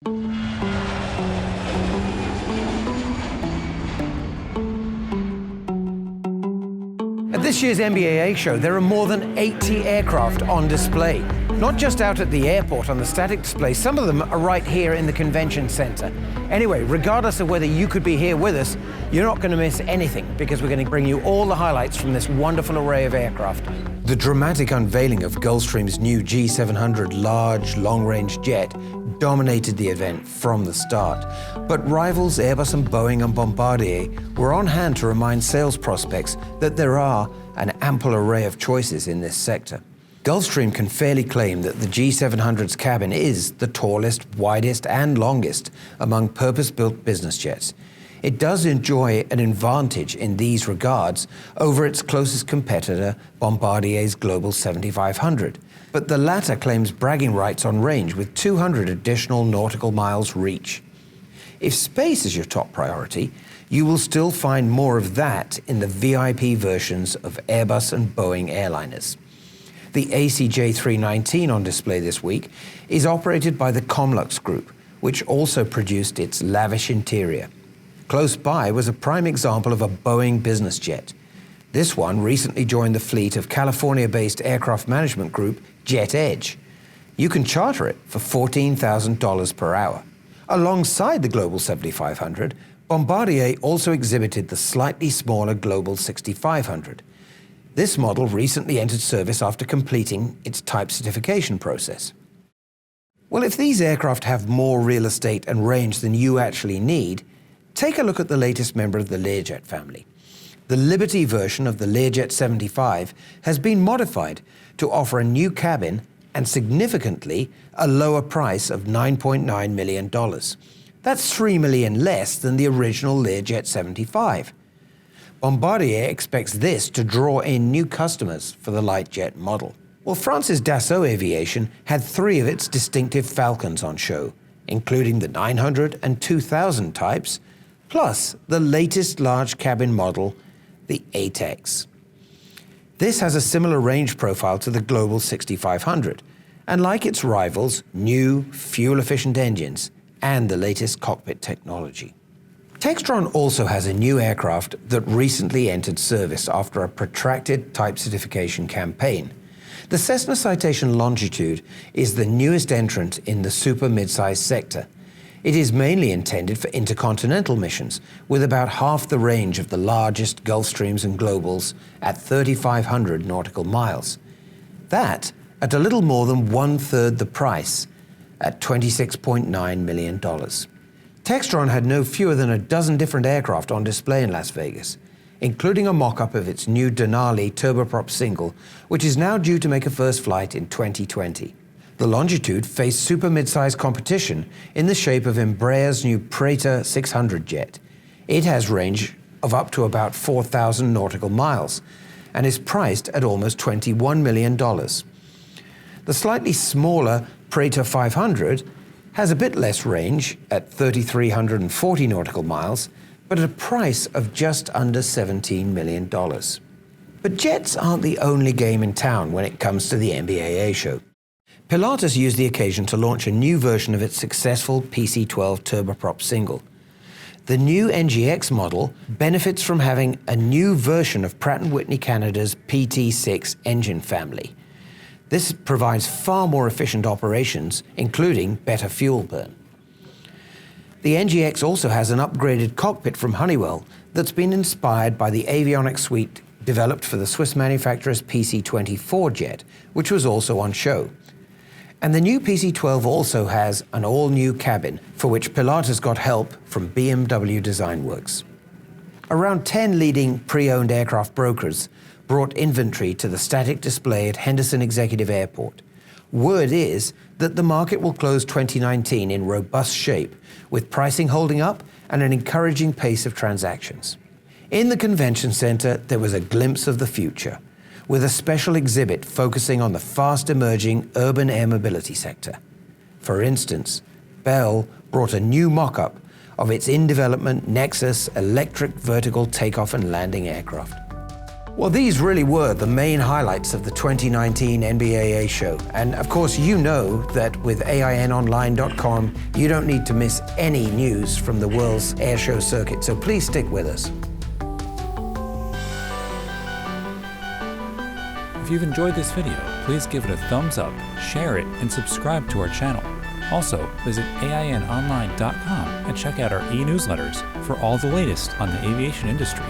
At this year's NBAA show, there are more than 80 aircraft on display. Not just out at the airport on the static display, some of them are right here in the convention center. Anyway, regardless of whether you could be here with us, you're not going to miss anything because we're going to bring you all the highlights from this wonderful array of aircraft. The dramatic unveiling of Gulfstream's new G700 large, long-range jet dominated the event from the start. But rivals Airbus and Boeing and Bombardier were on hand to remind sales prospects that there are an ample array of choices in this sector. Gulfstream can fairly claim that the G700's cabin is the tallest, widest, and longest among purpose-built business jets. It does enjoy an advantage in these regards over its closest competitor, Bombardier's Global 7500. But the latter claims bragging rights on range with 200 additional nautical miles reach. If space is your top priority, you will still find more of that in the VIP versions of Airbus and Boeing airliners. The ACJ319 on display this week is operated by the Comlux Group, which also produced its lavish interior. Close by was a prime example of a Boeing business jet. This one recently joined the fleet of California-based aircraft management group Jet Edge. You can charter it for $14,000 per hour. Alongside the Global 7500, Bombardier also exhibited the slightly smaller Global 6500. This model recently entered service after completing its type certification process. Well, if these aircraft have more real estate and range than you actually need, take a look at the latest member of the Learjet family. The Liberty version of the Learjet 75 has been modified to offer a new cabin and, significantly, a lower price of $9.9 million. That's $3 million less than the original Learjet 75. Bombardier expects this to draw in new customers for the light jet model. Well, France's Dassault Aviation had 3 of its distinctive Falcons on show, including the 900 and 2000 types, plus the latest large cabin model, the ATEX. This has a similar range profile to the Global 6500, and like its rivals, new, fuel-efficient engines and the latest cockpit technology. Textron also has a new aircraft that recently entered service after a protracted type certification campaign. The Cessna Citation Longitude is the newest entrant in the super mid-size sector. It is mainly intended for intercontinental missions, with about half the range of the largest Gulfstreams and Globals at 3,500 nautical miles. That at a little more than 1/3 the price, at $26.9 million. Textron had no fewer than a dozen different aircraft on display in Las Vegas, including a mock-up of its new Denali turboprop single, which is now due to make a first flight in 2020. The Longitude faced super mid-size competition in the shape of Embraer's new Praetor 600 jet. It has range of up to about 4,000 nautical miles and is priced at almost $21 million. The slightly smaller Praetor 500 has a bit less range at 3,340 nautical miles, but at a price of just under $17 million. But jets aren't the only game in town when it comes to the NBAA show. Pilatus used the occasion to launch a new version of its successful PC-12 turboprop single. The new NGX model benefits from having a new version of Pratt & Whitney Canada's PT6 engine family. This provides far more efficient operations, including better fuel burn. The NGX also has an upgraded cockpit from Honeywell that's been inspired by the avionics suite developed for the Swiss manufacturer's PC-24 jet, which was also on show. And the new PC-12 also has an all-new cabin, for which Pilatus got help from BMW Design Works. Around 10 leading pre-owned aircraft brokers brought inventory to the static display at Henderson Executive Airport. Word is that the market will close 2019 in robust shape, with pricing holding up and an encouraging pace of transactions. In the convention center, there was a glimpse of the future, with a special exhibit focusing on the fast-emerging urban air mobility sector. For instance, Bell brought a new mock-up of its in-development Nexus electric vertical takeoff and landing aircraft. Well, these really were the main highlights of the 2019 NBAA show. And of course, you know that with AINonline.com, you don't need to miss any news from the world's airshow circuit. So please stick with us. If you've enjoyed this video, please give it a thumbs up, share it, and subscribe to our channel. Also, visit AINonline.com and check out our e-newsletters for all the latest on the aviation industry.